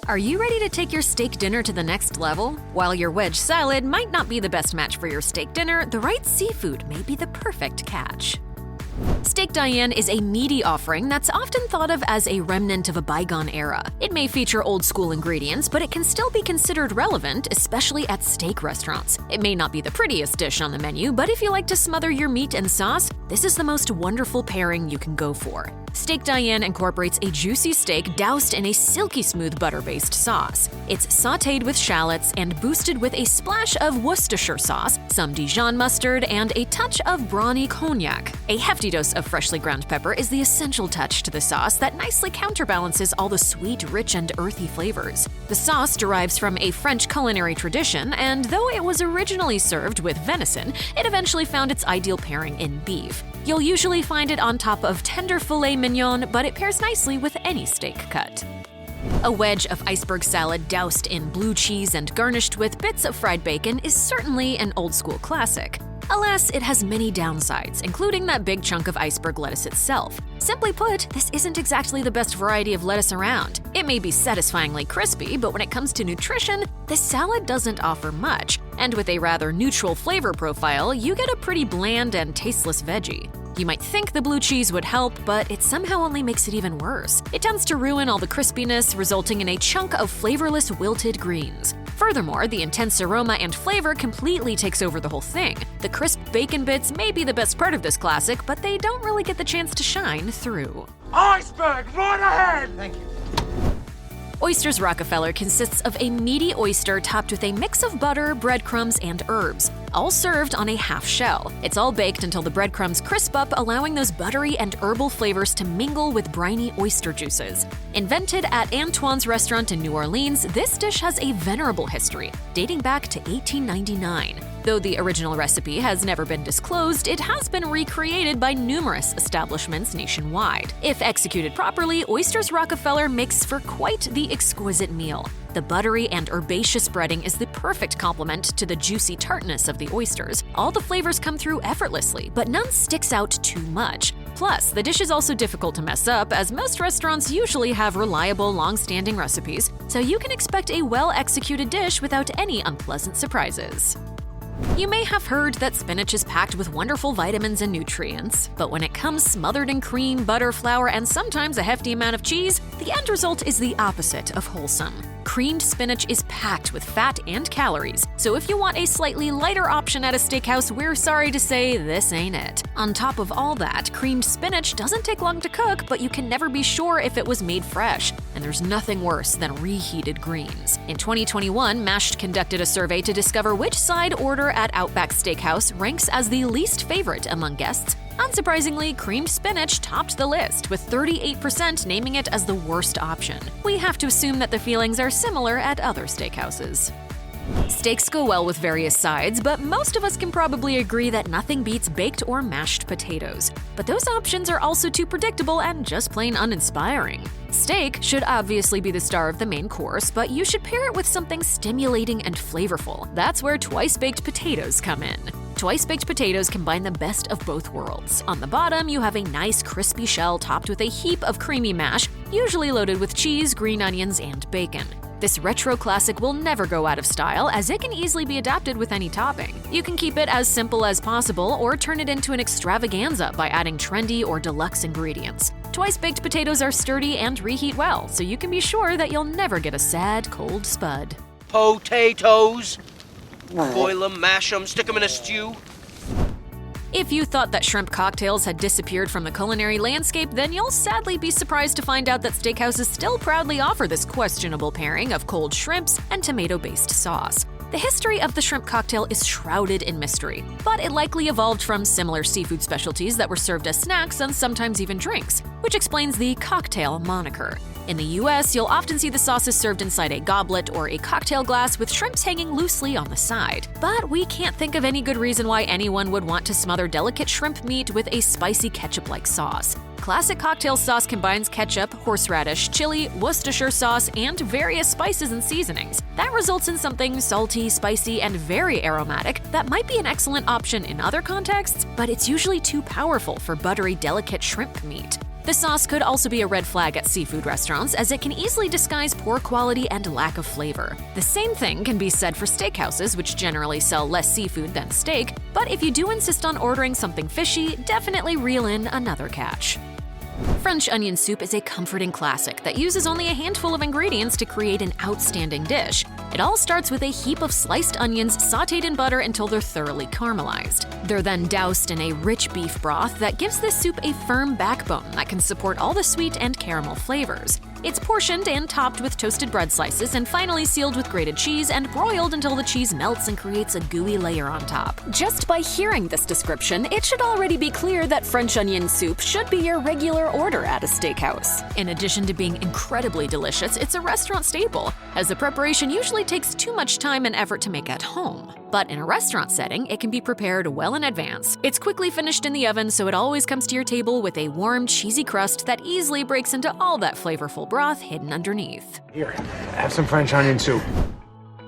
Are you ready to take your steak dinner to the next level? While your wedge salad might not be the best match for your steak dinner, the right seafood may be the perfect catch. Steak Diane is a meaty offering that's often thought of as a remnant of a bygone era. It may feature old-school ingredients, but it can still be considered relevant, especially at steak restaurants. It may not be the prettiest dish on the menu, but if you like to smother your meat in sauce, this is the most wonderful pairing you can go for. Steak Diane incorporates a juicy steak doused in a silky smooth butter-based sauce. It's sautéed with shallots and boosted with a splash of Worcestershire sauce, some Dijon mustard, and a touch of brawny cognac. A hefty dose of freshly ground pepper is the essential touch to the sauce that nicely counterbalances all the sweet, rich, and earthy flavors. The sauce derives from a French culinary tradition, and though it was originally served with venison, it eventually found its ideal pairing in beef. You'll usually find it on top of tender filet mignon, but it pairs nicely with any steak cut. A wedge of iceberg salad doused in blue cheese and garnished with bits of fried bacon is certainly an old-school classic. Alas, it has many downsides, including that big chunk of iceberg lettuce itself. Simply put, this isn't exactly the best variety of lettuce around. It may be satisfyingly crispy, but when it comes to nutrition, this salad doesn't offer much. And with a rather neutral flavor profile, you get a pretty bland and tasteless veggie. You might think the blue cheese would help, but it somehow only makes it even worse. It tends to ruin all the crispiness, resulting in a chunk of flavorless wilted greens. Furthermore, the intense aroma and flavor completely takes over the whole thing. The crisp bacon bits may be the best part of this classic, but they don't really get the chance to shine through. Iceberg, right ahead! Thank you. Oysters Rockefeller consists of a meaty oyster topped with a mix of butter, breadcrumbs, and herbs, all served on a half shell. It's all baked until the breadcrumbs crisp up, allowing those buttery and herbal flavors to mingle with briny oyster juices. Invented at Antoine's restaurant in New Orleans, this dish has a venerable history, dating back to 1899. Though the original recipe has never been disclosed, it has been recreated by numerous establishments nationwide. If executed properly, Oysters Rockefeller makes for quite the exquisite meal. The buttery and herbaceous breading is the perfect complement to the juicy tartness of the oysters. All the flavors come through effortlessly, but none sticks out too much. Plus, the dish is also difficult to mess up, as most restaurants usually have reliable, long-standing recipes, so you can expect a well-executed dish without any unpleasant surprises. You may have heard that spinach is packed with wonderful vitamins and nutrients, but when it comes smothered in cream, butter, flour, and sometimes a hefty amount of cheese, the end result is the opposite of wholesome. Creamed spinach is packed with fat and calories, so if you want a slightly lighter option at a steakhouse, we're sorry to say this ain't it. On top of all that, creamed spinach doesn't take long to cook, but you can never be sure if it was made fresh, and there's nothing worse than reheated greens. In 2021, MASH conducted a survey to discover which side order at Outback Steakhouse ranks as the least favorite among guests. Unsurprisingly, creamed spinach topped the list, with 38% naming it as the worst option. We have to assume that the feelings are similar at other steakhouses. Steaks go well with various sides, but most of us can probably agree that nothing beats baked or mashed potatoes. But those options are also too predictable and just plain uninspiring. Steak should obviously be the star of the main course, but you should pair it with something stimulating and flavorful. That's where twice-baked potatoes come in. Twice-baked potatoes combine the best of both worlds. On the bottom, you have a nice crispy shell topped with a heap of creamy mash, usually loaded with cheese, green onions, and bacon. This retro classic will never go out of style, as it can easily be adapted with any topping. You can keep it as simple as possible or turn it into an extravaganza by adding trendy or deluxe ingredients. Twice-baked potatoes are sturdy and reheat well, so you can be sure that you'll never get a sad, cold spud. Potatoes. Boil 'em, mash 'em, stick 'em in a stew. If you thought that shrimp cocktails had disappeared from the culinary landscape, then you'll sadly be surprised to find out that steakhouses still proudly offer this questionable pairing of cold shrimps and tomato-based sauce. The history of the shrimp cocktail is shrouded in mystery, but it likely evolved from similar seafood specialties that were served as snacks and sometimes even drinks, which explains the cocktail moniker. In the US, you'll often see the sauces served inside a goblet or a cocktail glass with shrimps hanging loosely on the side. But we can't think of any good reason why anyone would want to smother delicate shrimp meat with a spicy ketchup-like sauce. Classic cocktail sauce combines ketchup, horseradish, chili, Worcestershire sauce, and various spices and seasonings. That results in something salty, spicy, and very aromatic that might be an excellent option in other contexts, but it's usually too powerful for buttery, delicate shrimp meat. The sauce could also be a red flag at seafood restaurants, as it can easily disguise poor quality and lack of flavor. The same thing can be said for steakhouses, which generally sell less seafood than steak, but if you do insist on ordering something fishy, definitely reel in another catch. French onion soup is a comforting classic that uses only a handful of ingredients to create an outstanding dish. It all starts with a heap of sliced onions sautéed in butter until they're thoroughly caramelized. They're then doused in a rich beef broth that gives this soup a firm backbone that can support all the sweet and caramel flavors. It's portioned and topped with toasted bread slices and finally sealed with grated cheese and broiled until the cheese melts and creates a gooey layer on top. Just by hearing this description, it should already be clear that French onion soup should be your regular order at a steakhouse. In addition to being incredibly delicious, it's a restaurant staple, as the preparation usually takes too much time and effort to make at home. But in a restaurant setting, it can be prepared well in advance. It's quickly finished in the oven, so it always comes to your table with a warm, cheesy crust that easily breaks into all that flavorful broth hidden underneath. Here, have some French onion soup.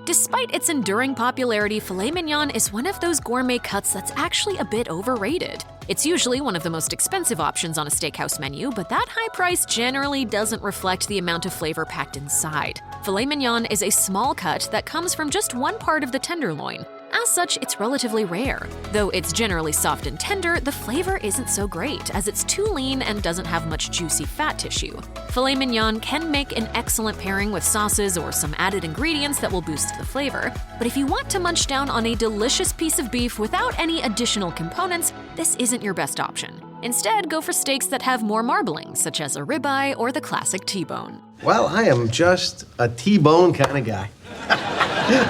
Despite its enduring popularity, filet mignon is one of those gourmet cuts that's actually a bit overrated. It's usually one of the most expensive options on a steakhouse menu, but that high price generally doesn't reflect the amount of flavor packed inside. Filet mignon is a small cut that comes from just one part of the tenderloin. As such, it's relatively rare. Though it's generally soft and tender, the flavor isn't so great, as it's too lean and doesn't have much juicy fat tissue. Filet mignon can make an excellent pairing with sauces or some added ingredients that will boost the flavor, but if you want to munch down on a delicious piece of beef without any additional components, this isn't your best option. Instead, go for steaks that have more marbling, such as a ribeye or the classic T-bone. Well, I am just a T-bone kind of guy.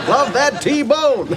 Love that T-bone!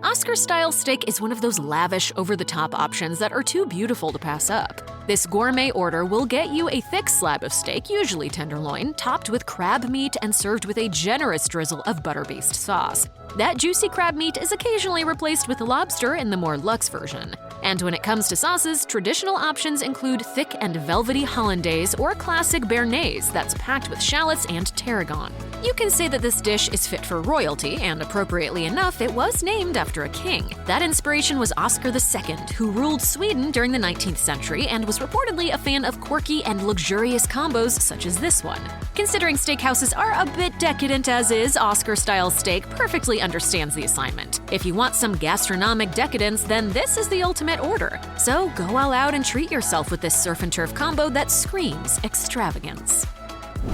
Oscar-style steak is one of those lavish, over-the-top options that are too beautiful to pass up. This gourmet order will get you a thick slab of steak, usually tenderloin, topped with crab meat and served with a generous drizzle of butter-based sauce. That juicy crab meat is occasionally replaced with lobster in the more luxe version. And when it comes to sauces, traditional options include thick and velvety hollandaise or classic béarnaise that's packed with shallots and tarragon. You can say that this dish is fit for royalty, and appropriately enough, it was named after a king. That inspiration was Oscar II, who ruled Sweden during the 19th century and was reportedly a fan of quirky and luxurious combos such as this one. Considering steakhouses are a bit decadent as is, Oscar-style steak perfectly understands the assignment. If you want some gastronomic decadence, then this is the ultimate order. So go all out and treat yourself with this surf and turf combo that screams extravagance.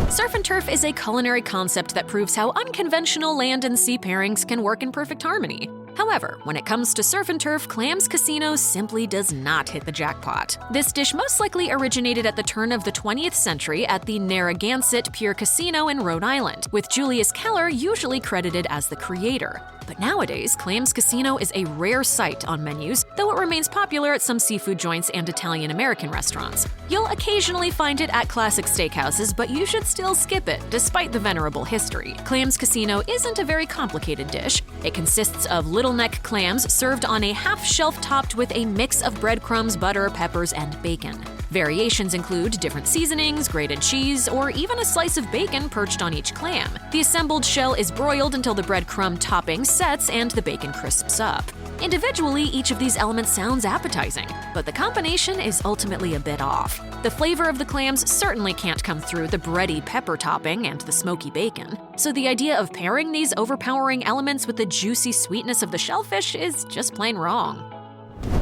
Surf and turf is a culinary concept that proves how unconventional land and sea pairings can work in perfect harmony. However, when it comes to surf and turf, Clams Casino simply does not hit the jackpot. This dish most likely originated at the turn of the 20th century at the Narragansett Pier Casino in Rhode Island, with Julius Keller usually credited as the creator. But nowadays, Clams Casino is a rare sight on menus, though it remains popular at some seafood joints and Italian-American restaurants. You'll occasionally find it at classic steakhouses, but you should still skip it, despite the venerable history. Clams Casino isn't a very complicated dish. It consists of little neck clams served on a half shelf topped with a mix of breadcrumbs, butter, peppers, and bacon. Variations include different seasonings, grated cheese, or even a slice of bacon perched on each clam. The assembled shell is broiled until the breadcrumb topping sets and the bacon crisps up. Individually, each of these elements sounds appetizing, but the combination is ultimately a bit off. The flavor of the clams certainly can't come through the bready pepper topping and the smoky bacon, so the idea of pairing these overpowering elements with the juicy sweetness of the shellfish is just plain wrong.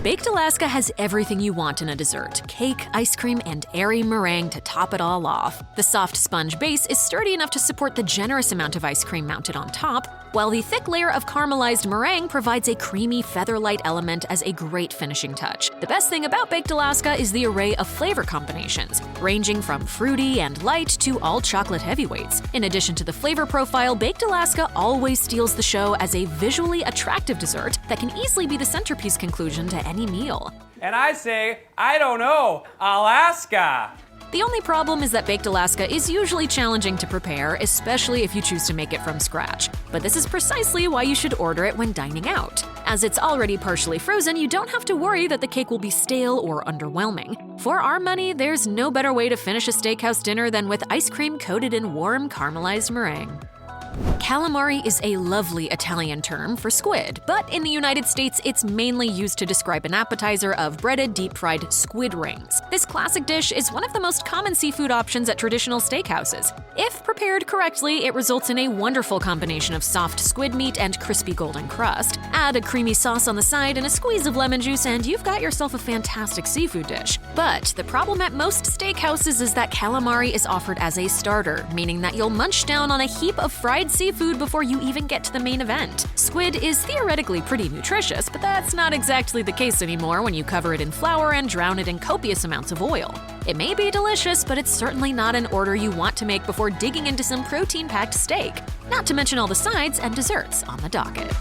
Baked Alaska has everything you want in a dessert: cake, ice cream, and airy meringue to top it all off. The soft sponge base is sturdy enough to support the generous amount of ice cream mounted on top, while the thick layer of caramelized meringue provides a creamy feather-light element as a great finishing touch. The best thing about Baked Alaska is the array of flavor combinations, ranging from fruity and light to all chocolate heavyweights. In addition to the flavor profile, Baked Alaska always steals the show as a visually attractive dessert that can easily be the centerpiece conclusion to any meal. And I say, I don't know, Alaska. The only problem is that Baked Alaska is usually challenging to prepare, especially if you choose to make it from scratch. But this is precisely why you should order it when dining out. As it's already partially frozen, you don't have to worry that the cake will be stale or underwhelming. For our money, there's no better way to finish a steakhouse dinner than with ice cream coated in warm caramelized meringue. Calamari is a lovely Italian term for squid, but in the United States, it's mainly used to describe an appetizer of breaded, deep-fried squid rings. This classic dish is one of the most common seafood options at traditional steakhouses. If prepared correctly, it results in a wonderful combination of soft squid meat and crispy golden crust. Add a creamy sauce on the side and a squeeze of lemon juice, and you've got yourself a fantastic seafood dish. But the problem at most steakhouses is that calamari is offered as a starter, meaning that you'll munch down on a heap of fried seafood before you even get to the main event. Squid is theoretically pretty nutritious, but that's not exactly the case anymore when you cover it in flour and drown it in copious amounts of oil. It may be delicious, but it's certainly not an order you want to make before digging into some protein-packed steak, not to mention all the sides and desserts on the docket.